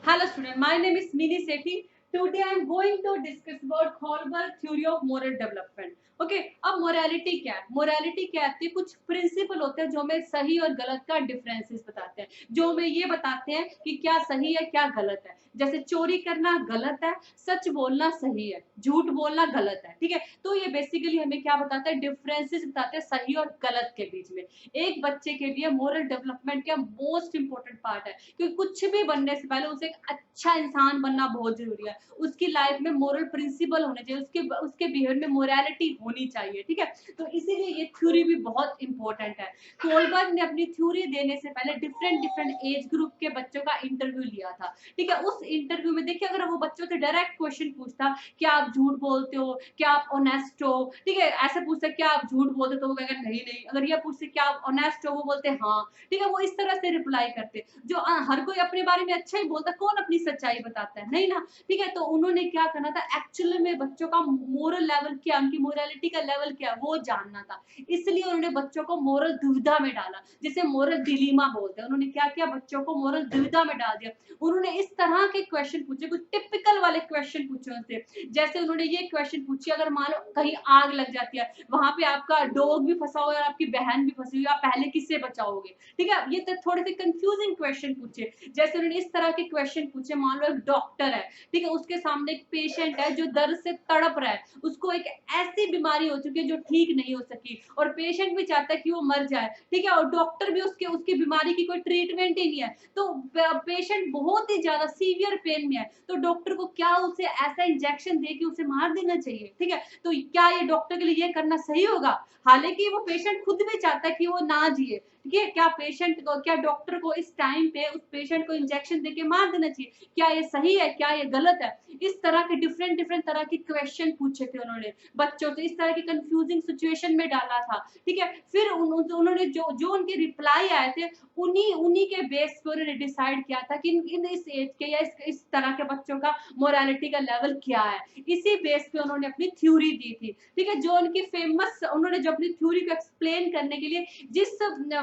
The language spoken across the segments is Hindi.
Hello student, my name is Mini Sethi. Today I am going to discuss about Holberg theory of moral development. Okay अब मोरालिटी क्या है? मोरालिटी क्या है? कुछ प्रिंसिपल होते हैं जो हमें सही और गलत का डिफरेंसेस बताते हैं, जो हमें ये बताते हैं कि क्या सही है क्या गलत है। जैसे चोरी करना गलत है, सच बोलना सही है, झूठ बोलना गलत है। ठीक है, तो ये बेसिकली हमें क्या बताता है? डिफरेंसेस बताते हैं सही और गलत के बीच में। एक बच्चे के लिए मोरल डेवलपमेंट का मोस्ट इंपॉर्टेंट पार्ट है, क्योंकि कुछ भी बनने से पहले उसे एक अच्छा इंसान बनना बहुत जरूरी है। उसकी लाइफ में मोरल प्रिंसिपल होने चाहिए, उसके उसके बिहेवियर में मोरालिटी होनी चाहिए। ठीक है, तो इसीलिए ये थ्योरी भी बहुत इंपॉर्टेंट है। कोलबर्ग ने अपनी थ्योरी देने से पहले डिफरेंट डिफरेंट एज ग्रुप के बच्चों का इंटरव्यू लिया था। ठीक है, उस इंटरव्यू में देखिए, अगर वो बच्चों से डायरेक्ट क्वेश्चन पूछता, क्या आप झूठ बोलते हो, क्या आप ऑनेस्ट हो, ठीक है, ऐसे पूछता क्या आप झूठ बोलते, तो वो कहेगा नहीं नहीं। अगर ये पूछते क्या आप ऑनेस्ट हो, वो बोलते हाँ। ठीक है, वो इस तरह से रिप्लाई करते। जो हर कोई अपने बारे में अच्छा ही बोलता, कौन अपनी सच्चाई बताता है? नहीं ना। ठीक है, तो उन्होंने क्या करना था, एक्चुअली में बच्चों का मोरल लेवल क्या, उनकी मोरालिटी का लेवल क्या, वो जानना था। इसलिए उन्होंने बच्चों को मोरल दुविधा में डाला, जिसे मोरल डिलीमा बोलते हैं। उन्होंने क्या किया, बच्चों को मोरल दुविधा में डाल दिया। उन्होंने इस तरह के क्वेश्चन पूछे, कुछ टिपिकल वाले क्वेश्चन पूछे उनसे। जैसे उन्होंने ये क्वेश्चन पूछे, अगर मान लो कहीं आग लग जाती है, वहां पे आपका डॉग भी फंसा हुआ है और आपकी बहन भी फंसी हुई है, आप पहले किससे बचाओगे? ठीक है, ये तो थोड़े से कंफ्यूजिंग क्वेश्चन पूछे। जैसे उन्होंने इस तरह के क्वेश्चन पूछे, मान लो एक डॉक्टर है, ठीक है, उसके सामने एक पेशेंट है जो दर्द से तड़प रहा है, उसको एक ऐसी बीमारी हो चुकी है जो ठीक नहीं हो सकी, और पेशेंट भी चाहता है कि वो मर जाए। ठीक है, और डॉक्टर भी उसके उसकी बीमारी की कोई ट्रीटमेंट ही नहीं है, तो पेशेंट बहुत ही ज्यादा सीवियर पेन में है, तो डॉक्टर को क्या उसे ऐसा इंजेक्शन दे के उसे मार देना चाहिए? ठीक है, तो क्या ये डॉक्टर के लिए ये करना सही होगा? हालांकि वो पेशेंट खुद भी चाहता है कि वो ना जिए। ठीक है, क्या पेशेंट को, क्या डॉक्टर को इस टाइम पे उस पेशेंट को इंजेक्शन देके मार देना चाहिए? क्या ये सही है, क्या ये गलत है? इस तरह के डिफरेंट डिफरेंट तरह के क्वेश्चन पूछे थे उन्होंने बच्चों से, इस तरह की कंफ्यूजिंग सिचुएशन में डाला था। ठीक है, फिर उन्होंने जो जो उनके रिप्लाई आए थे, उन्हीं उन्हीं के बेस पे उन्होंने डिसाइड किया था कि इन इस एज के या इस तरह के बच्चों का मोरालिटी का लेवल क्या है। इसी बेस पे उन्होंने अपनी थ्योरी दी थी। ठीक है, जो उनकी फेमस, उन्होंने जो अपनी थ्योरी को एक्सप्लेन करने के लिए जिस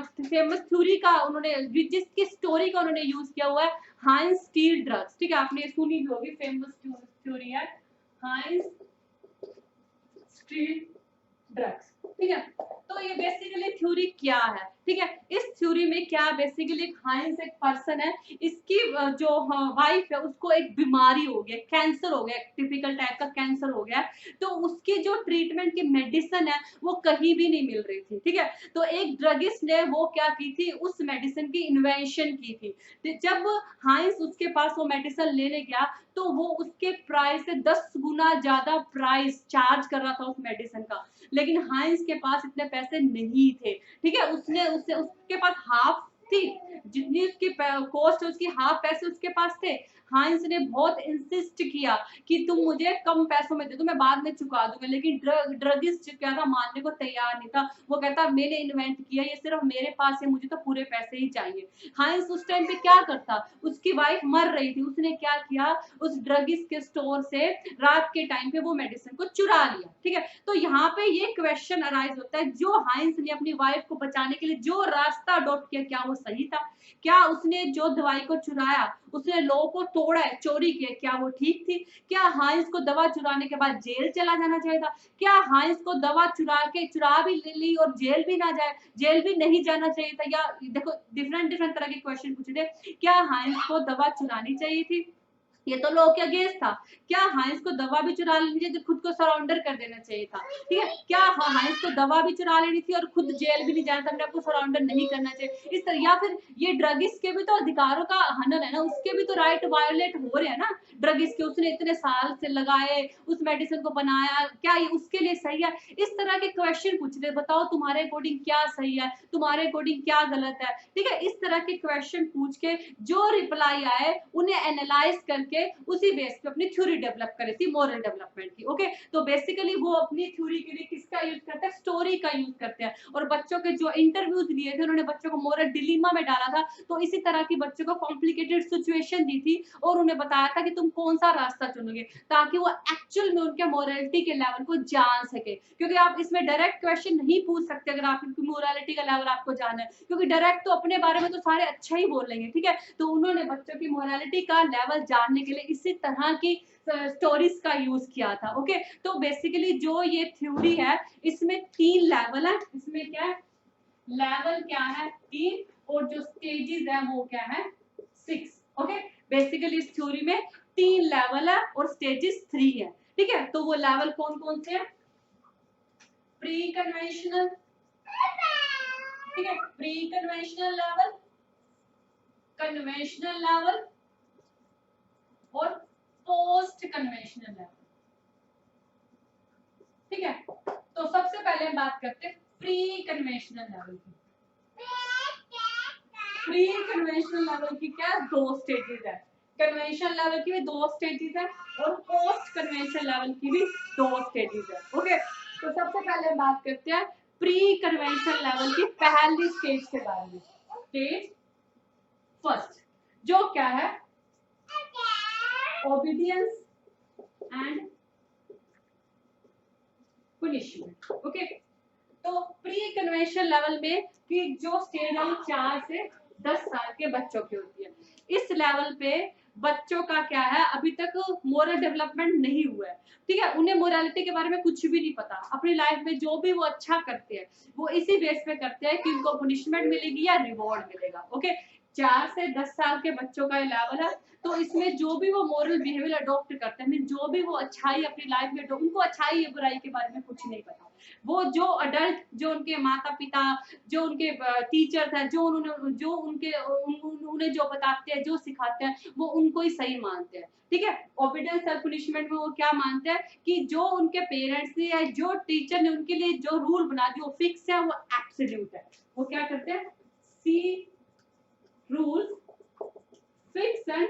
फेमस थ्योरी का उन्होंने, जिसकी स्टोरी का उन्होंने यूज किया हुआ है, हाइंस स्टील ड्रग्स। ठीक है, आपने सुनी भी होगी, फेमस थ्योरी है हाइंस स्टील ड्रग्स। ठीक है, तो ये बेसिकली थ्योरी क्या है? ठीक है, इस थ्योरी में क्या बेसिकली हाइंस एक पर्सन है, इसकी जो वाइफ है उसको एक बीमारी हो गया, कैंसर हो गया, एक टिपिकल टाइप का कैंसर हो गया। तो उसकी जो ट्रीटमेंट की मेडिसिन है वो कहीं भी नहीं मिल रही थी। ठीक है, तो एक ड्रगिस्ट ने वो क्या की थी, उस मेडिसिन की इन्वेंशन की थी। तो जब हाइंस उसके पास वो मेडिसिन लेने गया, तो वो उसके प्राइस से 10 गुना ज्यादा प्राइस चार्ज कर रहा था उस मेडिसिन का। लेकिन हाइंस के पास इतने पैसे नहीं थे। ठीक है, उसने उससे उसके पास हाफ थी, जितनी उसकी कॉस्ट है उसकी हाफ पैसे उसके पास थे। हाइंस ने बहुत इंसिस्ट किया कि तुम मुझे कम पैसों में दे दो, मैं बाद में चुका दूंगा। लेकिन ड्रगिस्ट क्या था, मानने को तैयार नहीं था। वो कहता मैंने इन्वेंट किया, ये सिर्फ मेरे पास है, मुझे तो पूरे पैसे ही चाहिए। हाइंस उस टाइम पे क्या करता, उसकी वाइफ मर रही थी, उसने क्या किया, उस ड्रगिस्ट के स्टोर से रात के टाइम पे वो मेडिसिन को चुरा लिया। ठीक है, तो यहाँ पे ये क्वेश्चन अराइज होता है, जो हाइंस ने अपनी वाइफ को बचाने के लिए जो रास्ता अडॉप्ट किया, क्या वो सही था? क्या उसने जो दवाई को चुराया, उसने लॉ को तोड़ा है, चोरी किया, क्या वो ठीक थी? क्या हाइंस को दवा चुराने के बाद जेल चला जाना चाहिए था? क्या हाइंस को दवा चुरा भी ले ली और जेल भी ना जाए, जेल भी नहीं जाना चाहिए था? या देखो, डिफरेंट डिफरेंट तरह के क्वेश्चन पूछे थे। क्या हाइंस को दवा चुरानी चाहिए थी? ये तो लॉ के अगेंस्ट था। क्या हाइंस को दवा भी चुरा लेनी चाहिए, तो खुद को सरेंडर कर देना चाहिए था? ठीक है, क्या हाइंस को दवा भी चुरा लेनी थी और खुद जेल भी नहीं जाना था, अपने आपको सरेंडर नहीं करना चाहिए इस तरह? या फिर ये ड्रगिस्ट के भी तो अधिकारों का हनन है ना, उसके भी तो राइट वायोलेट हो रहे हैं ना ड्रगिस्ट के। उसने इतने साल से लगाए, उस मेडिसिन को बनाया, क्या ये उसके लिए सही है? इस तरह के क्वेश्चन पूछते, बताओ तुम्हारे अकॉर्डिंग क्या सही है, तुम्हारे अकॉर्डिंग क्या गलत है? ठीक है, इस तरह के क्वेश्चन पूछ के जो रिप्लाई आए उन्हें एनालाइज करके लिए उसी बेस पे अपनी थ्योरी डेवलप करी थी मॉरल डेवलपमेंट की। ओके, तो बेसिकली वो अपनी थ्योरी के लिए किसका यूज करते हैं, स्टोरी का यूज करते हैं। और बच्चों के जो इंटरव्यूज लिए थे उन्होंने बच्चों को मॉरल डिलीमा में डाला था, तो इसी तरह की बच्चों को कॉम्प्लिकेटेड सिचुएशन दी थी और उन्हें बताया था कि तुम कौन सा रास्ता चुनोगे, ताकि वो एक्चुअल में उनके मोरालिटी के लेवल को जान सके। क्योंकि आप इसमें डायरेक्ट क्वेश्चन नहीं पूछ सकते अगर आपकी मोरालिटी का लेवल आपको जानना है, क्योंकि डायरेक्ट तो अपने बारे में तो सारे अच्छा ही बोल लेंगे, ठीक है। तो उन्होंने बच्चों की मोरालिटी का लेवल जानने के लिए इसी तरह की स्टोरीज का यूज किया था। ओके, तो बेसिकली जो ये थ्योरी है इसमें 3 लेवल है। इसमें क्या है, लेवल क्या है 3, और जो स्टेजेस है वो क्या है 6। ओके, बेसिकली इस थ्योरी में 3 लेवल है और स्टेजेस 3 है, ठीक है। तो वो लेवल कौन कौन से हैं, प्री कन्वेंशनल, ठीक है, pre conventional level, conventional level और पोस्ट कन्वेंशनल लेवल, ठीक है। तो सबसे पहले हम बात करते हैं प्री कन्वेंशनल लेवल की। प्री कन्वेंशनल लेवल की क्या 2 स्टेजेस है, कन्वेंशनल लेवल की भी 2 स्टेजेस है और पोस्ट कन्वेंशनल लेवल की भी 2 स्टेजेस है। ओके, तो सबसे पहले हम बात करते हैं प्री कन्वेंशनल लेवल की पहली स्टेज के बारे में। स्टेज फर्स्ट जो क्या है, ओबीडियंस एंड पनिशमेंट। ओके, तो प्री कन्वेंशनल लेवल में कि जो स्टेज है 4 से 10 साल के बच्चों की होती है। इस लेवल पे बच्चों का क्या है, अभी तक मोरल डेवलपमेंट नहीं हुआ है, ठीक है। उन्हें मोरालिटी के बारे में कुछ भी नहीं पता। अपनी लाइफ में जो भी वो अच्छा करते हैं वो इसी बेस पे करते हैं कि उनको पनिशमेंट मिलेगी या रिवॉर्ड मिलेगा। ओके, 4 से 10 साल के बच्चों का लेवल है। तो इसमें जो भी वो मॉरल बिहेवियर अडॉप्ट करते हैं, जो भी वो अच्छाई अपनी लाइफ में, उनको अच्छाई या बुराई के बारे में कुछ नहीं पता। वो जो अडल्ट, जो उनके माता पिता, जो उनके टीचर्स हैं, जो उन्होंने, जो उनके उन्हें जो बताते हैं, जो सिखाते हैं, वो उनको ही सही मानते हैं, ठीक है। ओबीडियंस और पनिशमेंट में वो क्या मानते हैं कि जो उनके पेरेंट्स ने या जो टीचर ने उनके लिए जो रूल बना दिए वो फिक्स है, वो एब्सोल्यूट है। वो क्या करते हैं, सी रूल्स फिक्स एंड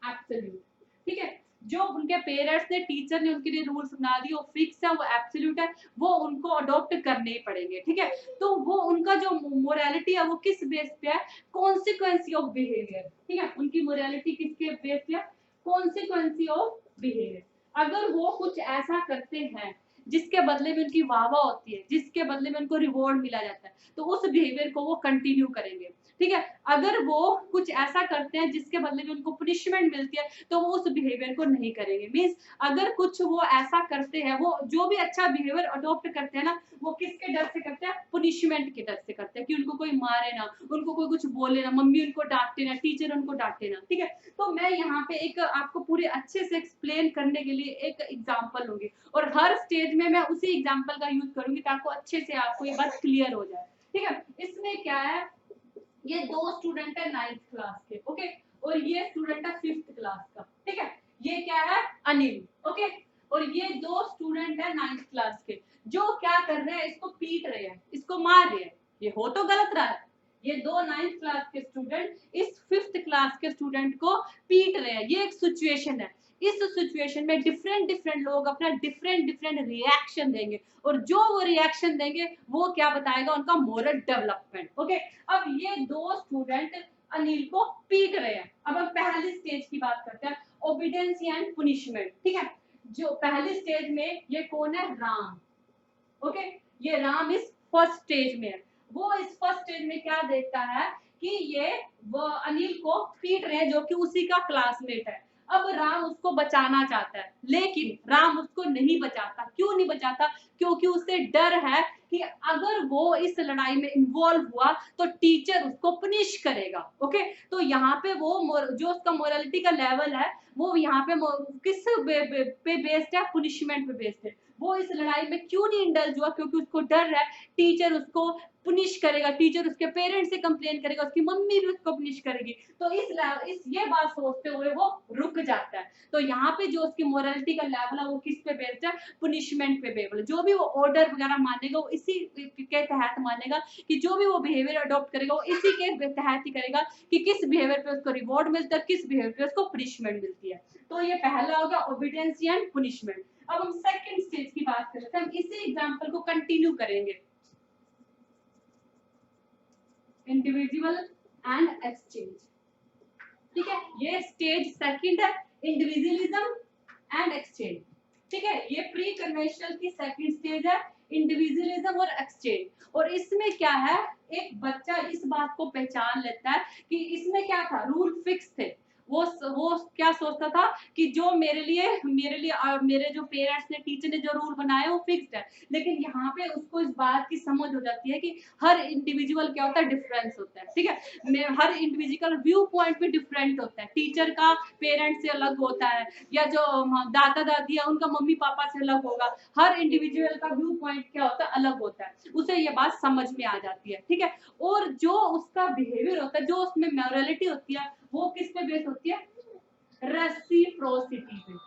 एब्सोल्यूट, ठीक है। जो उनके पेरेंट्स ने, टीचर ने उनके लिए रूल्स बना दिए वो फिक्स है, वो एब्सोल्यूट है, वो उनको अडॉप्ट करने ही पड़ेंगे, ठीक है। तो वो उनका जो मोरालिटी है वो किस बेस पे है, कॉन्सिक्वेंसी ऑफ बिहेवियर, ठीक है। उनकी मोरालिटी किसके बेस पे है, कॉन्सिक्वेंसी ऑफ बिहेवियर। अगर वो कुछ ऐसा करते हैं जिसके बदले में उनकी वाहवाह होती है, जिसके बदले में उनको रिवॉर्ड मिला जाता है, तो उस बिहेवियर को वो कंटिन्यू करेंगे, ठीक है। अगर वो कुछ ऐसा करते हैं जिसके बदले में उनको पनिशमेंट मिलती है तो वो उस बिहेवियर को नहीं करेंगे। मींस अगर कुछ वो ऐसा करते हैं, वो जो भी अच्छा बिहेवियर अडॉप्ट करते हैं ना, वो किसके डर से करते हैं, पनिशमेंट के डर से करते हैं कि उनको कोई मारे ना, उनको कोई कुछ बोले ना, मम्मी उनको डांटे ना, टीचर उनको डांटे ना, ठीक है। तो मैं यहाँ पे एक आपको पूरे अच्छे से एक्सप्लेन करने के लिए एक एग्जांपल लूंगी और हर स्टेज में मैं उसी एग्जांपल का यूज करूंगी ताकि अच्छे से आपको ये बात क्लियर हो जाए, ठीक है। इसमें क्या है, ये 2 स्टूडेंट है 9th क्लास के, ओके, और ये स्टूडेंट है 5th क्लास का, ठीक है। ये क्या है, अनिल, ओके, और ये 2 स्टूडेंट है 9th क्लास के, जो क्या कर रहे हैं, इसको पीट रहे हैं, इसको मार रहे हैं। ये हो तो गलत रहा है, ये 2 9th क्लास के स्टूडेंट इस 5th क्लास के स्टूडेंट को पीट रहे हैं। ये एक सिचुएशन है। इस सिचुएशन में डिफरेंट डिफरेंट लोग अपना डिफरेंट डिफरेंट रिएक्शन देंगे और जो वो रिएक्शन देंगे वो क्या बताएगा, उनका मोरल डेवलपमेंट। ओके, अब ये 2 स्टूडेंट अनिल को पीट रहे हैं। अब हम पहली स्टेज की बात करते हैं, ओबीडियंस एंड पनिशमेंट, ठीक है। जो पहली स्टेज में ये कौन है, राम, ओके, ये राम इस फर्स्ट स्टेज में है। वो इस फर्स्ट स्टेज में क्या देखता है कि ये वो अनिल को पीट रहे हैं जो कि उसी का क्लासमेट है। अब राम उसको बचाना चाहता है लेकिन राम उसको नहीं बचाता। क्यों नहीं बचाता, क्योंकि उसे डर है कि अगर वो इस लड़ाई में इन्वॉल्व हुआ तो टीचर उसको पनिश करेगा। ओके, तो यहाँ पे वो जो उसका मोरालिटी का लेवल है वो यहाँ पे किस पे बेस्ड है, पनिशमेंट पे बेस्ड है। वो इस लड़ाई में क्यों नहीं इंडल्ज हुआ, क्योंकि उसको डर है टीचर उसको पुनिश करेगा, टीचर उसके पेरेंट्स से कंप्लेन करेगा, उसकी मम्मी भी उसको पुनिश करेगी, तो इस ये बात सोचते हुए वो रुक जाता है। तो यहाँ पे जो उसकी मोरालिटी का लेवल है वो किस पे बेस्ड है, पुनिशमेंट पे बेस्ड। जो भी वो ऑर्डर वगैरह मानेगा वो इसी के तहत मानेगा, कि जो भी वो बिहेवियर अडॉप्ट करेगा वो इसी के तहत ही करेगा, कि किस बिहेवियर पे उसको रिवॉर्ड मिलता है, किस बिहेवियर पे उसको पनिशमेंट मिलती है। तो ये पहला होगा ओबीडियंस एंड पुनिशमेंट। अब हम सेकंड स्टेज की बात करते हैं, हम इसी एग्जांपल को कंटिन्यू करेंगे, इंडिविजुअल एंड एक्सचेंज। ठीक है, ये स्टेज सेकंड है, इंडिविजुअलिज्म एंड एक्सचेंज। ठीक है, ये प्री कन्वेंशनल की सेकंड स्टेज है, इंडिविजुअलिज्म और एक्सचेंज। और इसमें क्या है, एक बच्चा इस बात को पहचान लेता है कि इसमें क्या था, रूल फिक्स थे। वो क्या सोचता था कि जो मेरे जो पेरेंट्स ने, टीचर ने जो रूल बनाए वो फिक्स्ड है। लेकिन यहाँ पे उसको इस बात की समझ हो जाती है कि हर इंडिविजुअल क्या होता है, डिफरेंस होता है। ठीक है, हर इंडिविजुअल व्यू पॉइंट भी डिफरेंट होता है, टीचर का पेरेंट्स से अलग होता है, या जो दादा दादी है उनका मम्मी पापा से अलग होगा। हर इंडिविजुअल का व्यू पॉइंट क्या होता है, अलग होता है। उसे ये बात समझ में आ जाती है। ठीक है, और जो उसका बिहेवियर होता है, जो उसमें मोरालिटी होती है, वो किस पे बेस होती है, रेसिप्रोसिटी पे।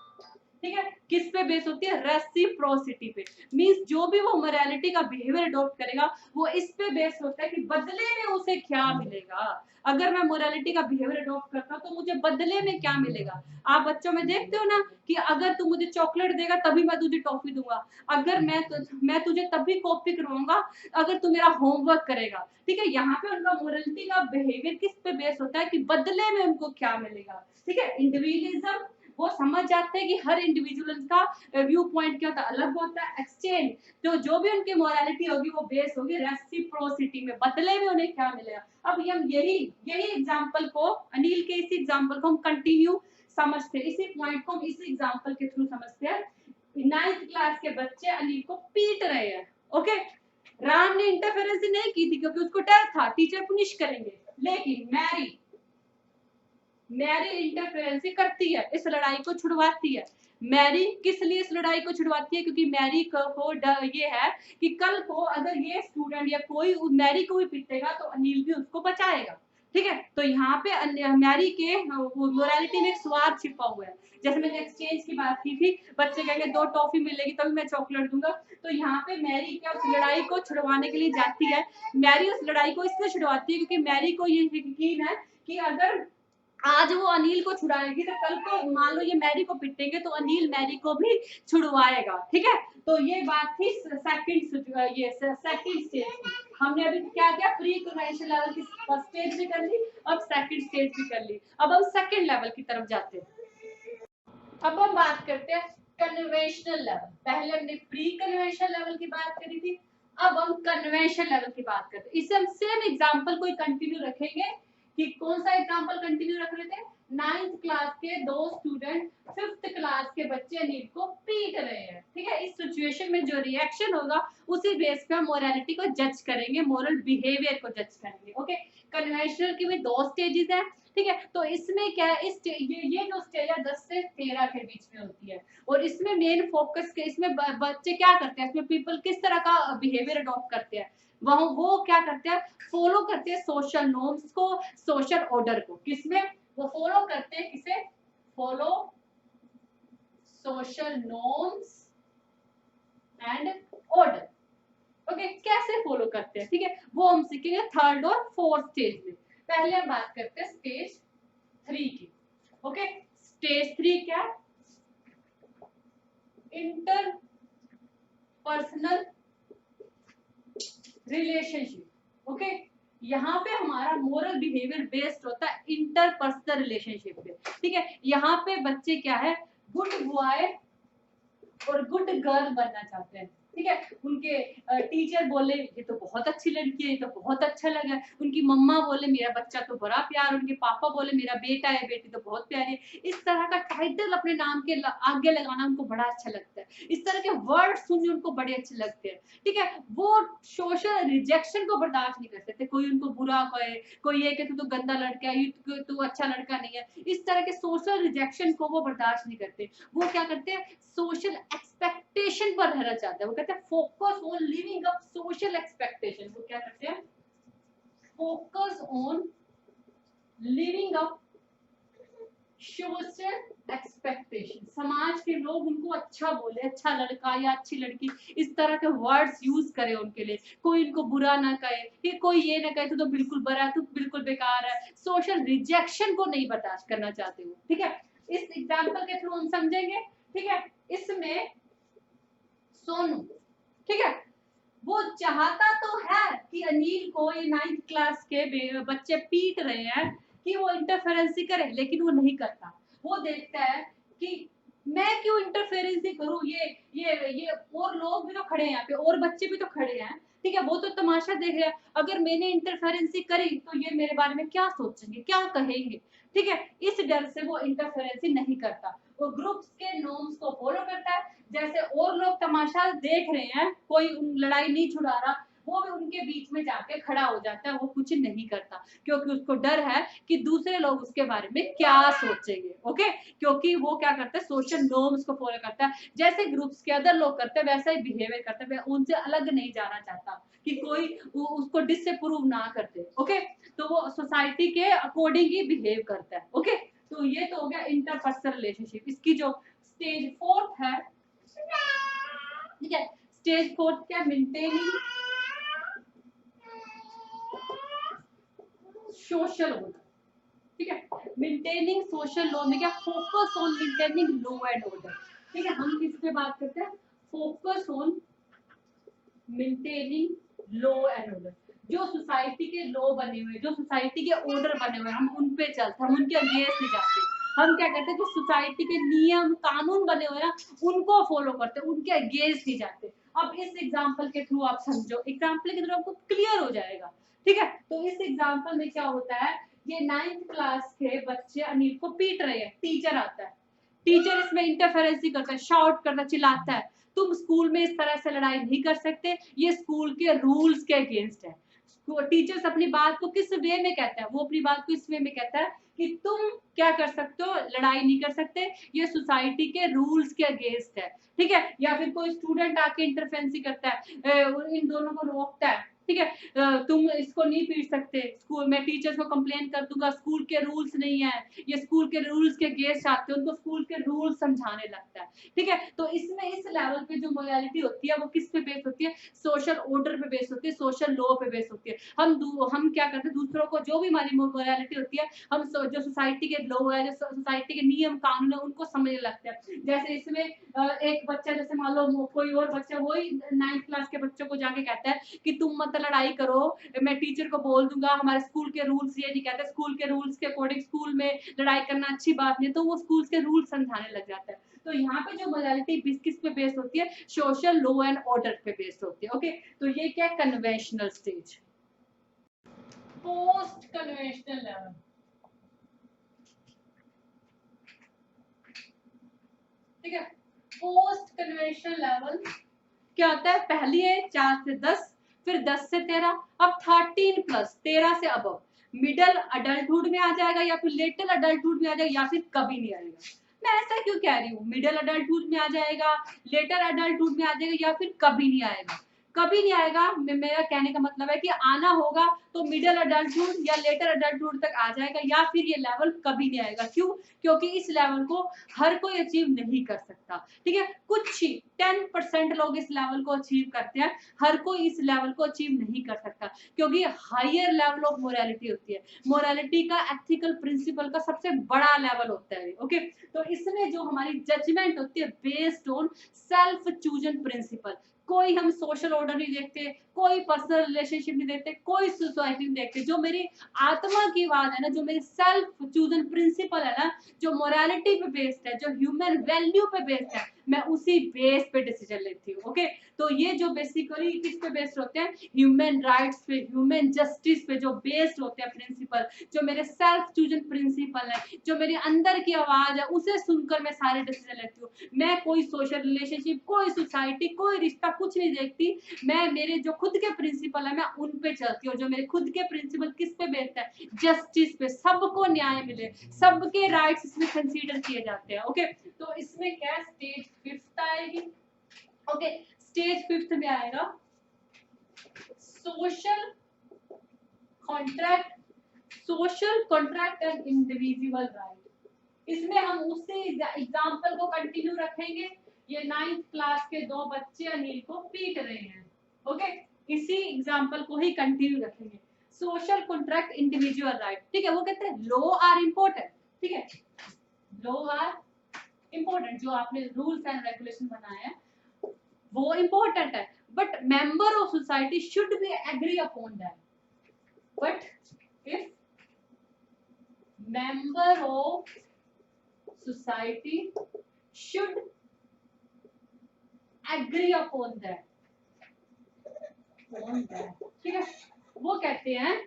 ठीक है, किस पे बेस होती है, रेसिप्रोसिटी पे। मींस जो भी वो मोरालिटी का बिहेवियर अडॉप्ट करेगा वो इस पे बेस होता है कि बदले में उसे क्या मिलेगा। अगर मैं मोरालिटी का बिहेवियर अडॉप्ट करता हूं तो मुझे बदले में क्या मिलेगा। आप बच्चों में देखते हो ना कि अगर तू मुझे चॉकलेट देगा तभी मैं तुझे टॉफी दूंगा, अगर मैं तुझे तभी कॉपी करवाऊंगा अगर तू मेरा होमवर्क करेगा। ठीक है, यहाँ पे उनका मोरालिटी का बिहेवियर किस पे बेस होता है कि बदले में उनको क्या मिलेगा। ठीक है, इंडिविजुअलिज्म, वो समझ जाते हैं कि हर इंडिविजुअल का व्यू पॉइंट क्या होता है, अलग होता है। एक्सचेंज, तो जो भी उनकी मोरालिटी होगी वो बेस होगी रेसिप्रोसिटी में, बदले में उन्हें क्या मिलेगा। अब हम यही एग्जांपल को, अनिल के इसी एग्जांपल को हम कंटिन्यू समझते हैं, इसी पॉइंट को हम इसी एग्जांपल के थ्रू समझते हैं। 9th क्लास के बच्चे अनिल को पीट रहे हैं। ओके, राम ने इंटरफेरेंस नहीं की थी क्योंकि उसको डर था टीचर पुनिश करेंगे, लेकिन मैरी इंटरफेरेंस करती है, इस लड़ाई को छुड़वाती है। मैरी किस लिए इस लड़ाई को छुड़वाती है, क्योंकि मैरी को ये है कि कल को अगर ये स्टूडेंट या कोई मैरी को भी पीटेगा तो अनिल भी उसको बचाएगा। ठीक है, तो यहाँ पे मैरी के मोरालिटी में एक स्वार्थ छिपा हुआ है। जैसे मैंने एक्सचेंज की बात की थी, बच्चे कहेंगे 2 टॉफी मिलेगी तभी मैं चॉकलेट दूंगा, तो यहाँ पे मैरी क्या उस लड़ाई को छुड़वाने के लिए जाती है। मैरी उस लड़ाई को इसलिए छुड़वाती है क्योंकि मैरी को ये यकीन है कि अगर आज वो अनिल को छुड़ाएगी तो कल को मान लो ये मैरी को पिटेंगे तो अनिल मैरी को भी छुड़वाएगा। ठीक है, तो ये बात थी सेकंड स्टेज की। हमने अभी क्या किया, प्री कन्वेंशन लेवल की फर्स्ट स्टेज भी कर ली, अब सेकंड स्टेज भी कर ली। अब हम सेकंड लेवल की तरफ जाते हैं। अब हम बात करते हैं कन्वेंशनल लेवल। पहले हमने प्री कन्वेंशन लेवल की बात करी थी, अब हम कन्वेंशन लेवल की बात करते हैं। इससे हम सेम एग्जांपल को कंटिन्यू रखेंगे कि कौन सा एग्जांपल कंटिन्यू रख रहे थे, 9th क्लास के 2 स्टूडेंट 5th क्लास के बच्चे अनिल को पीट रहे हैं। ठीक है, इस सिचुएशन में जो रिएक्शन होगा उसी बेस पे हम मोरालिटी को जज करेंगे, मोरल बिहेवियर को जज करेंगे। ओके, कन्वेंशनल की भी 2 स्टेजेस हैं। ठीक है, तो इसमें क्या है, ये जो स्टेज है 10 से 13 के बीच में होती है, और इसमें मेन फोकस के इसमें बच्चे क्या करते हैं, इसमें पीपल किस तरह का बिहेवियर अडॉप्ट करते हैं, वो क्या करते हैं, फॉलो करते हैं सोशल नॉर्म्स को, सोशल ऑर्डर को। किसमें वो फॉलो करते हैं, किसे follow, social norms and order. Okay, कैसे फॉलो करते हैं, ठीक है, वो हम सीखेंगे 3rd और 4th स्टेज में। पहले हम बात करते हैं स्टेज 3 की। ओके, स्टेज 3 क्या, इंटर पर्सनल रिलेशनशिप। ओके, यहाँ पे हमारा मोरल बिहेवियर बेस्ड होता है इंटरपर्सनल रिलेशनशिप पे। ठीक है, यहाँ पे बच्चे क्या है, गुड बॉय और गुड गर्ल बनना चाहते हैं। ठीक है, उनके टीचर बोले ये तो बहुत अच्छी लड़की है, ये तो बहुत अच्छा लगा, उनकी मम्मा बोले मेरा बच्चा तो बड़ा प्यार, उनके पापा बोले मेरा बेटा है, बेटी तो बहुत प्यारी है। इस तरह का टाइटल अपने नाम के आगे लगाना उनको बड़ा अच्छा लगता है, इस तरह के वर्ड सुनने उनको बड़े अच्छे लगते हैं। ठीक है, वो सोशल रिजेक्शन को बर्दाश्त नहीं कर सकते, कोई उनको बुरा कहे, कोई ये कि तू तो गंदा लड़का है, तू अच्छा लड़का नहीं है, इस तरह के सोशल रिजेक्शन को वो बर्दाश्त नहीं करते। वो क्या करते हैं, सोशल एक्सपेक्टेशन पर रहना चाहते हैं, वो कहते हैं focus on living up social expectation. वो क्या करते हैं, focus on living up social expectation, समाज के लोग उनको अच्छा बोले, अच्छा लड़का या अच्छी लड़की, इस तरह के वर्ड्स यूज करे उनके लिए, कोई इनको बुरा ना कहे, कि कोई ये ना कहे तू तो बिल्कुल बुरा है, तू बिल्कुल बेकार है, सोशल रिजेक्शन को नहीं बर्दाश्त करना चाहते हो। ठीक है, इस एग्जाम्पल के थ्रू हम समझेंगे। ठीक है, इसमें सोनू, ठीक है, वो चाहता तो है कि अनिल को ये 9th क्लास के बच्चे पीट रहे हैं कि वो इंटरफेरेंसी करे, लेकिन वो नहीं करता। वो देखता है कि मैं क्यों इंटरफेरेंसी करूं, ये और लोग भी तो खड़े हैं यहाँ पे, और बच्चे भी तो खड़े हैं। ठीक है, वो तो तमाशा देख रहे हैं, अगर मैंने इंटरफेरेंसी करी तो ये मेरे बारे में क्या सोचेंगे, क्या कहेंगे। ठीक है, इस डर से वो इंटरफेरेंसी नहीं करता, वो ग्रुप्स के नॉर्म्स को फॉलो करता है। जैसे और लोग तमाशा देख रहे हैं, कोई लड़ाई नहीं छुड़ा रहा, वो भी उनके बीच में जाके खड़ा हो जाता है, वो कुछ नहीं करता, क्योंकि उसको डर है कि दूसरे लोग उसके बारे में क्या सोचेंगे। ओके, क्योंकि वो क्या करता है, सोशल नॉर्म्स को फॉलो करता है, जैसे ग्रुप्स के अदर लोग करते हैं वैसा ही बिहेवियर करता है, उनसे अलग नहीं जाना चाहता कि कोई उसको डिसअप्रूव ना कर दे। ओके, तो वो सोसाइटी के अकॉर्डिंग ही बिहेव करता है। ओके, तो ये तो हो गया इंटरपर्सनल रिलेशनशिप। इसकी जो स्टेज 4 है, ठीक है, स्टेज 4 क्या, मेंटेनिंग सोशल ऑर्डर। ठीक है, मेंटेनिंग सोशल लॉ में क्या, focus on maintaining law and order. ठीक है, हम किस पे बात करते हैं, focus on maintaining law and order. जो सोसाइटी के लॉ बने हुए, जो सोसाइटी के ऑर्डर बने हुए, हम उन पे चलते, हम उनके अगेंस्ट नहीं जाते। हम क्या करते हैं, जो सोसाइटी के नियम कानून बने हुए ना उनको फॉलो करते हैं, उनके अगेंस्ट नहीं जाते। अब इस एग्जांपल के थ्रू आप समझो, एग्जांपल के थ्रू आपको क्लियर हो जाएगा। ठीक है, तो इस एग्जांपल में क्या होता है, ये 9th क्लास के बच्चे अनिल को पीट रहे हैं, टीचर आता है, टीचर इसमें इंटरफेरेंसी करता है, शाउट करता, चिल्लाता है, तुम स्कूल में इस तरह से लड़ाई नहीं कर सकते, ये स्कूल के रूल्स के अगेंस्ट है। टीचर्स अपनी बात को किस वे में कहता है, वो अपनी बात को इस वे में कहता है कि तुम क्या कर सकते हो, लड़ाई नहीं कर सकते, ये सोसाइटी के रूल्स के अगेंस्ट है। ठीक है, या फिर कोई स्टूडेंट आके इंटरफेरेंसी करता है, इन दोनों को रोकता है, ठीक है, तुम इसको नहीं पीट सकते, स्कूल में टीचर्स को कंप्लेन कर दूंगा, स्कूल के रूल्स नहीं है, ये स्कूल के रूल्स के अगेंस्ट आते हैं, उनको स्कूल के रूल्स समझाने लगता है। ठीक है, तो इसमें इस लेवल पे जो मोरालिटी होती है वो किस पे बेस होती है, सोशल ऑर्डर पे बेस होती है, सोशल लॉ पे बेस होती है। हम क्या करते हैं, दूसरों को जो भी हमारी मोरालिटी होती है, हम जो सोसाइटी के लॉ है, जो सोसाइटी के नियम कानून है, उनको समझने लगते हैं। जैसे इसमें एक बच्चा, जैसे मान लो कोई और बच्चा वही 9th क्लास के बच्चों को जाके कहता है कि तुम मत लड़ाई करो, मैं टीचर को बोल दूंगा, हमारे स्कूल के रूल्स ये नहीं कहते, स्कूल के रूल्स के अकॉर्डिंग स्कूल में लड़ाई करना अच्छी बात नहीं, तो वो स्कूल के रूल्स समझाने लग जाता है। तो यहाँ पे जो मोरालिटी किस पे बेस्ड होती है, सोशल लॉ एंड ऑर्डर पे बेस्ड होती है। ओके, तो ये क्या, conventional stage. Post conventional level, ठीक है, पोस्ट कन्वेंशनल लेवल क्या होता है, पहली है 4 से 10, फिर 10 से 13, अब 13 प्लस 13 से अब मिडल अडल्टहुड में आ जाएगा, या फिर लेटर अडल्टहुड में आ जाएगा, या फिर कभी नहीं आएगा। मैं ऐसा क्यों कह रही हूँ, मिडल अडल्टहुड में आ जाएगा, लेटर अडल्टहुड में आ जाएगा, या फिर कभी नहीं आएगा। कभी नहीं आएगा, मेरा कहने का मतलब है कि आना होगा तो मिडल अडल्टहुड या लेटर अडल्टहुड तक आ जाएगा, या फिर ये लेवल कभी नहीं आएगा। क्यों, क्योंकि इस लेवल को हर कोई अचीव नहीं कर सकता। ठीक है, कुछ ही 10% लोग इस लेवल को अचीव करते हैं, हर कोई इस लेवल को अचीव नहीं कर सकता, क्योंकि हायर लेवल ऑफ मोरालिटी होती है। मोरालिटी का एथिकल प्रिंसिपल का सबसे बड़ा लेवल होता है। ओके, तो इसमें जो हमारी जजमेंट होती है based on self chosen principle. कोई हम सोशल ऑर्डर नहीं देखते, कोई पर्सनल रिलेशनशिप नहीं देखते, कोई सोसाइटी नहीं देखते, जो मेरी आत्मा की बात है ना, जो मेरी सेल्फ चूजन प्रिंसिपल है ना, जो मोरालिटी पे बेस्ड है, जो ह्यूमन वैल्यू पे बेस्ड है, मैं उसी बेस पे डिसीजन लेती हूँ। ओके, तो ये जो बेसिकली किस पे बेस्ड होते हैं, ह्यूमन राइट्स पे, ह्यूमन जस्टिस पे जो बेस्ड होते हैं प्रिंसिपल, जो मेरे सेल्फ चूजन प्रिंसिपल है, जो मेरे अंदर की आवाज है, उसे सुनकर मैं सारे डिसीजन लेती हूँ। मैं कोई सोशल रिलेशनशिप, कोई सोसाइटी, कोई रिश्ता कुछ नहीं देखती, मैं मेरे जो खुद के प्रिंसिपल है मैं उन पे चलती हूँ। जो मेरे खुद के प्रिंसिपल किस पे बेस्ड है, जस्टिस पे, सबको न्याय मिले, सबके राइट्स इसमें कंसीडर किए जाते हैं। ओके, तो इसमें क्या स्टेज 5th आएगी। ओके, स्टेज 5th में आएगा social contract, social contract and individual right. इसमें हम उसी एग्जांपल को कंटिन्यू रखेंगे। ये 9th क्लास के 2 बच्चे अनिल को पीट रहे हैं। ओके, इसी एग्जांपल को ही कंटिन्यू रखेंगे। सोशल कॉन्ट्रैक्ट, इंडिविजुअल राइट, ठीक है। वो कहते हैं लॉ आर इंपॉर्टेंट, ठीक है, लॉ आर इंपॉर्टेंट, जो आपने रूल्स एंड रेगुलेशन बनाए हैं वो इंपॉर्टेंट है, but member of society should be agree upon that. But if member of society should agree upon that, ठीक है। वो कहते हैं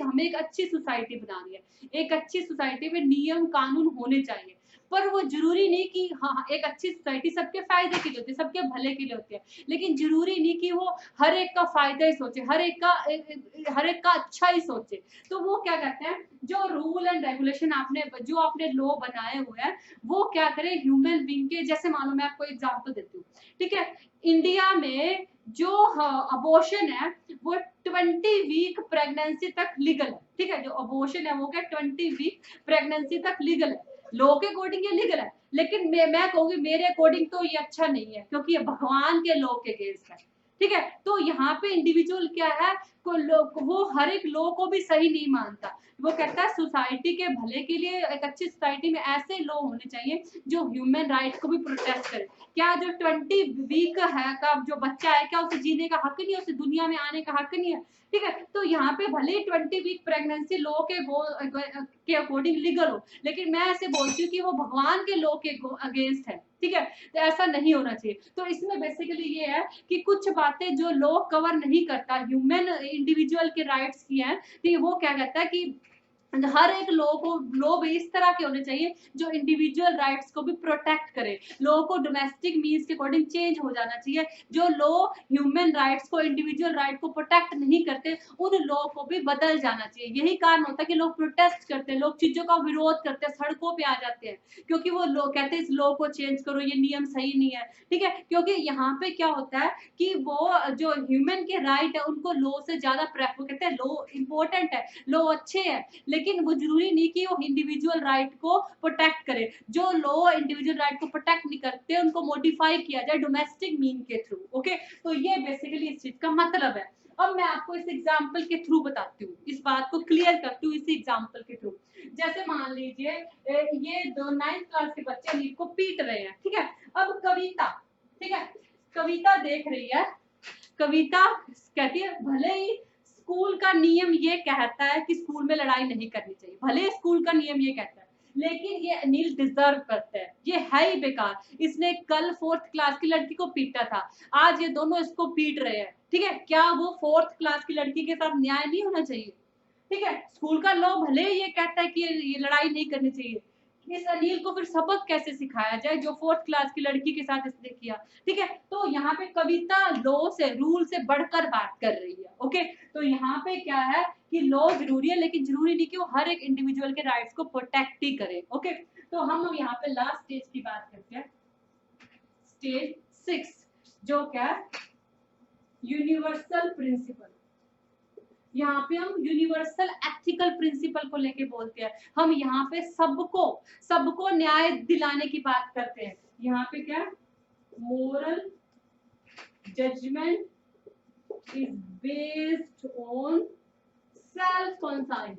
हमें एक अच्छी सोसाइटी बनानी है, एक अच्छी सोसाइटी में नियम कानून होने चाहिए, पर वो जरूरी नहीं कि हाँ एक अच्छी सोसाइटी सबके फायदे के लिए होती है, सबके भले के लिए होती है, लेकिन जरूरी नहीं कि वो हर एक का फायदा ही सोचे, हर एक का अच्छा ही सोचे। तो वो क्या कहते हैं, जो रूल एंड रेगुलेशन जो आपने लॉ बनाए हुए हैं वो क्या करें ह्यूमन बीइंग के, जैसे मानो मैं आपको एग्जांपल देती हूँ, ठीक है। इंडिया में जो अबॉर्शन है वो 20 वीक प्रेगनेंसी तक लीगल है, ठीक है। जो अबॉर्शन है वो क्या 20 वीक प्रेगनेंसी तक लीगल है, लॉ के अकॉर्डिंग ये लीगल है, लेकिन मैं कहूंगी मेरे अकॉर्डिंग तो ये अच्छा नहीं है, क्योंकि ये भगवान के लॉ के अगेंस्ट है, ठीक है। तो यहाँ पे इंडिविजुअल क्या है, वो हर एक लॉ को भी सही नहीं मानता, वो कहता है सोसाइटी के भले के लिए एक अच्छी सोसाइटी में ऐसे लॉ होने चाहिए जो ह्यूमन राइट्स को भी प्रोटेक्ट करे। क्या जो 20 वीक है का जो बच्चा है, क्या उसे जीने का हक नहीं है, उसे दुनिया में आने का हक नहीं है, ठीक है। तो यहाँ पे भले 20 वीक प्रेगनेंसी लॉ के अकॉर्डिंग लीगल हो, लेकिन मैं ऐसे बोलती हूँ कि वो भगवान के लॉ के अगेंस्ट है, ठीक है। तो ऐसा नहीं होना चाहिए। तो इसमें बेसिकली ये है कि कुछ बातें जो लॉ कवर नहीं करता, ह्यूमन इंडिविजुअल के राइट्स की है, तो वो क्या कहता है कि हर एक लॉ भी इस तरह के होने चाहिए जो इंडिविजुअल राइट्स को भी प्रोटेक्ट करे। लॉ को डोमेस्टिक मीन्स के अकॉर्डिंग चेंज हो जाना चाहिए। जो लॉ ह्यूमन राइट्स को, इंडिविजुअल राइट को प्रोटेक्ट नहीं करते, उन लॉ को भी बदल जाना चाहिए। यही कारण होता है कि लोग प्रोटेस्ट करते हैं, लोग चीजों का विरोध करते हैं, सड़कों पे आ जाते हैं, क्योंकि वो लोग कहते हैं इस लॉ को चेंज करो, ये नियम सही नहीं है, ठीक है। क्योंकि यहाँ पे क्या होता है कि वो जो ह्यूमन के राइट है उनको लॉ से ज्यादा प्रेफर कहते हैं। लॉ इंपॉर्टेंट है, लॉ अच्छे है, लेकिन वो जरूरी नहीं कि वो इंडिविजुअल राइट को प्रोटेक्ट करे। जो लॉ इंडिविजुअल राइट को प्रोटेक्ट नहीं करते उनको मॉडिफाई किया जाए डोमेस्टिक मीन के थ्रू। ओके, तो ये बेसिकली इस चीज का मतलब है। अब मैं आपको इस एग्जांपल के थ्रू बताती हूँ, इस बात को क्लियर करती हूँ इसी एग्जांपल के थ्रू। जैसे मान लीजिए ये 9th क्लास के बच्चे नील को पीट रहे हैं, ठीक है। अब कविता, ठीक है, कविता देख रही है, कविता कहती है भले ही स्कूल का नियम ये कहता है कि स्कूल में लड़ाई नहीं करनी चाहिए, भले स्कूल का नियम ये कहता है, लेकिन ये अनिल डिजर्व करता है, ये है ही बेकार। इसने कल 4th क्लास की लड़की को पीटा था, आज ये दोनों इसको पीट रहे हैं, ठीक है। क्या वो 4th क्लास की लड़की के साथ न्याय नहीं होना चाहिए, ठीक है। स्कूल का लॉ भले ये कहता है कि ये लड़ाई नहीं करनी चाहिए, इस अनिल को फिर सबक कैसे सिखाया जाए जो 4th क्लास की लड़की के साथ इसने किया, ठीक है। तो यहाँ पे कविता लॉ से, रूल से बढ़कर बात कर रही है। ओके, तो यहाँ पे क्या है कि लॉ जरूरी है, लेकिन जरूरी नहीं कि वो हर एक इंडिविजुअल के राइट्स को प्रोटेक्ट ही करे। ओके, तो हम यहाँ पे लास्ट स्टेज की बात करते हैं, स्टेज 6, जो क्या यूनिवर्सल प्रिंसिपल। यहाँ पे हम यूनिवर्सल एथिकल प्रिंसिपल को लेके बोलते हैं। हम यहाँ पे सबको न्याय दिलाने की बात करते हैं। यहाँ पे क्या, moral judgement is based on self conscience,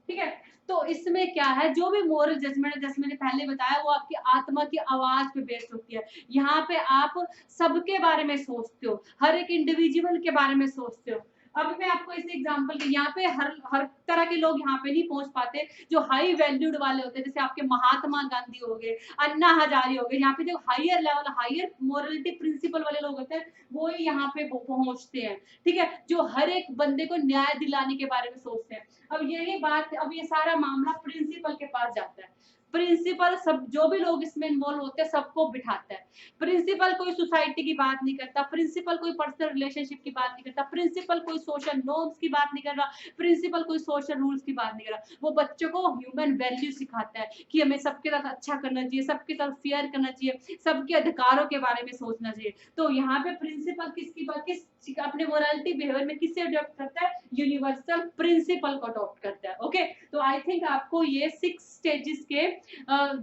ठीक है। तो इसमें क्या है, जो भी मोरल जजमेंट है, जैसे मैंने पहले बताया, वो आपकी आत्मा की आवाज पे बेस्ड होती है। यहाँ पे आप सबके बारे में सोचते हो, हर एक इंडिविजुअल के बारे में सोचते हो। अभी मैं आपको ऐसे एग्जांपल की, यहाँ पे हर हर तरह के लोग यहाँ पे नहीं पहुंच पाते, जो हाई वैल्यूड वाले होते हैं, जैसे आपके महात्मा गांधी हो गए, अन्ना हजारे हो गए, यहाँ पे जो higher level, higher morality principle वाले लोग होते हैं, वो ही यहाँ पे पहुंचते हैं, ठीक है, जो हर एक बंदे को न्याय दिलाने के बारे में सोचते हैं। अब यही बात, अब ये सारा मामला प्रिंसिपल के पास जाता है। प्रिंसिपल सब जो भी लोग इसमें इन्वॉल्व होते हैं सबको बिठाता है। प्रिंसिपल कोई सोसाइटी की बात नहीं करता, प्रिंसिपल कोई पर्सनल रिलेशनशिप की बात नहीं करता, प्रिंसिपल कोई सोशल नॉर्म्स की बात नहीं कर रहा, प्रिंसिपल कोई सोशल रूल्स की बात नहीं कर रहा। वो बच्चों को ह्यूमन वैल्यू सिखाता है कि हमें सबके साथ अच्छा करना चाहिए, सबके साथ फेयर करना चाहिए, सबके अधिकारों के बारे में सोचना चाहिए। तो यहाँ पे प्रिंसिपल किसकी बात, किस अपने मोरालिटी बिहेवियर में किससे अडॉप्ट करता है, यूनिवर्सल प्रिंसिपल को अडॉप्ट करता है। ओके, तो आई थिंक आपको ये 6 स्टेजेस के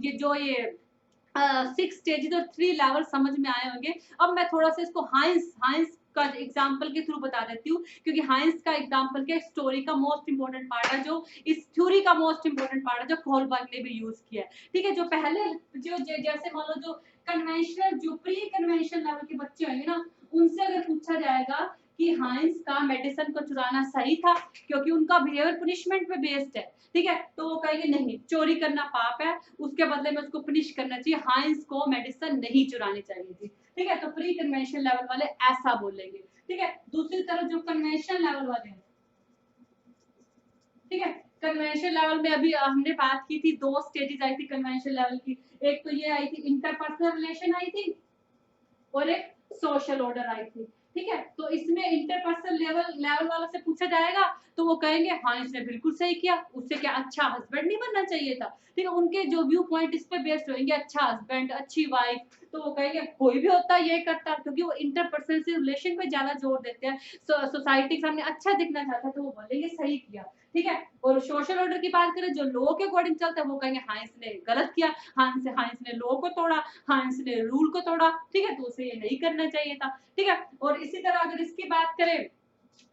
ये जो ये 6 स्टेजेस और 3 लेवल समझ में आए होंगे। अब मैं थोड़ा सा इसको हाइंस का एग्जांपल के थ्रू बता देती हूँ, क्योंकि हाइंस का एग्जांपल क्या स्टोरी का मोस्ट इंपोर्टेंट पार्ट है, जो इस थ्योरी का मोस्ट इंपोर्टेंट पार्ट है, जो कोहलबर्ग ने भी यूज किया है। ठीक है, जो पहले जो जैसे मान लो जो कन्वेंशनल, जो प्री कन्वेंशनल लेवल के बच्चे होंगे ना, उनसे अगर पूछा जाएगा कि हाइंस का मेडिसिन को चुराना सही था, क्योंकि उनका बिहेवियर पनिशमेंट पे बेस्ड है, ठीक है, तो वो कहेंगे नहीं, चोरी करना पाप है, उसके बदले में उसको पनिश करना चाहिए, हाइंस को मेडिसिन नहीं चुरानी चाहिए थी। ठीक है, तो प्री कन्वेंशन लेवल वाले ऐसा बोलेंगे। ठीक है, दूसरी तरफ जो कन्वेंशन लेवल वाले हैं, ठीक है, कन्वेंशन लेवल में अभी हमने बात की थी, 2 स्टेजेस आई थी कन्वेंशन लेवल की, एक तो ये आई थी इंटरपर्सनल रिलेशन आई थी, और एक सोशल ऑर्डर आई थी। ठीक है, तो इसमें इंटरपर्सनल लेवल वाला से पूछा जाएगा तो वो कहेंगे हाँ इसने बिल्कुल सही किया, उससे क्या अच्छा हस्बैंड नहीं बनना चाहिए था। ठीक है, उनके जो व्यू पॉइंट इस पे बेस्ड होंगे, अच्छा हस्बैंड, अच्छी वाइफ, तो वो कहेंगे कोई भी होता ये करता, क्योंकि वो इंटरपर्सनल रिलेशन पे ज्यादा जोर देते हैं, सोसाइटी के सामने अच्छा दिखना चाहता है, तो वो बोलेंगे सही किया। ठीक है, और सोशल ऑर्डर की बात करें, जो लोगों के अकॉर्डिंग चलता है, वो कहेंगे हाँ इसने गलत किया, हाँ इसने लॉ को तोड़ा, हांस ने रूल को तोड़ा। ठीक है, तो उसे ये नहीं करना चाहिए था। ठीक है, और इसी तरह अगर इसकी बात करें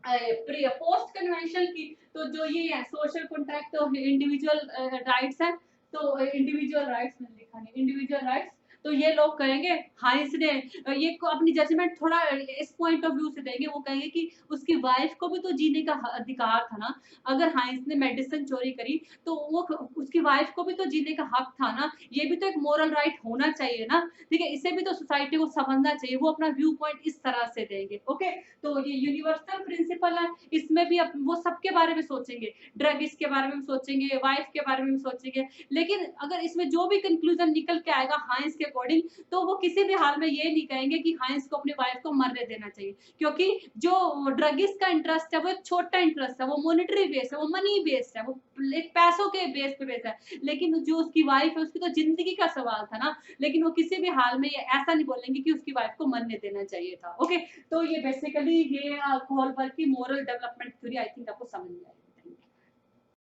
पोस्ट कन्वेंशन की, तो जो ये है सोशल कॉन्ट्रैक्ट और इंडिविजुअल राइट्स है, तो इंडिविजुअल राइट्स मैंने लिखा नहीं, इंडिविजुअल राइट्स, तो ये लोग कहेंगे हाँ इसने ये को अपनी जजमेंट थोड़ा इस पॉइंट ऑफ व्यू से देंगे, वो कहेंगे कि उसकी वाइफ को भी तो जीने का अधिकार था ना, अगर हाँ इसने मेडिसिन चोरी करी तो वो उसकी वाइफ को भी तो जीने का हक था ना, ये भी तो एक मोरल राइट होना चाहिए ना। ठीक है, इसे भी तो सोसाइटी को समझना चाहिए, वो अपना व्यू पॉइंट इस तरह से देंगे। ओके, तो ये यूनिवर्सल प्रिंसिपल है, इसमें भी वो सबके बारे में सोचेंगे, ड्रगिस्ट के बारे में सोचेंगे, वाइफ के बारे में सोचेंगे, लेकिन अगर इसमें जो भी कंक्लूजन निकल के आएगा हाइंस के अकॉर्डिंग, तो वो किसी भी हाल में ये नहीं कहेंगे कि हाइंस को अपनी वाइफ को मरने देना चाहिए, क्योंकि जो ड्रगिस्ट का इंटरेस्ट है वो एक छोटा इंटरेस्ट है, वो मॉनेटरी बेस है, वो मनी बेस्ड है, वो एक पैसों के बेस पे बेस है, लेकिन जो उसकी वाइफ है उसकी तो जिंदगी का सवाल था ना, लेकिन वो किसी भी हाल में ये ऐसा नहीं बोलेंगे कि उसकी वाइफ को मरने देना चाहिए था। ओके, तो ये बेसिकली ये कोहलबर्ग की moral development theory I think आपको समझ में आई।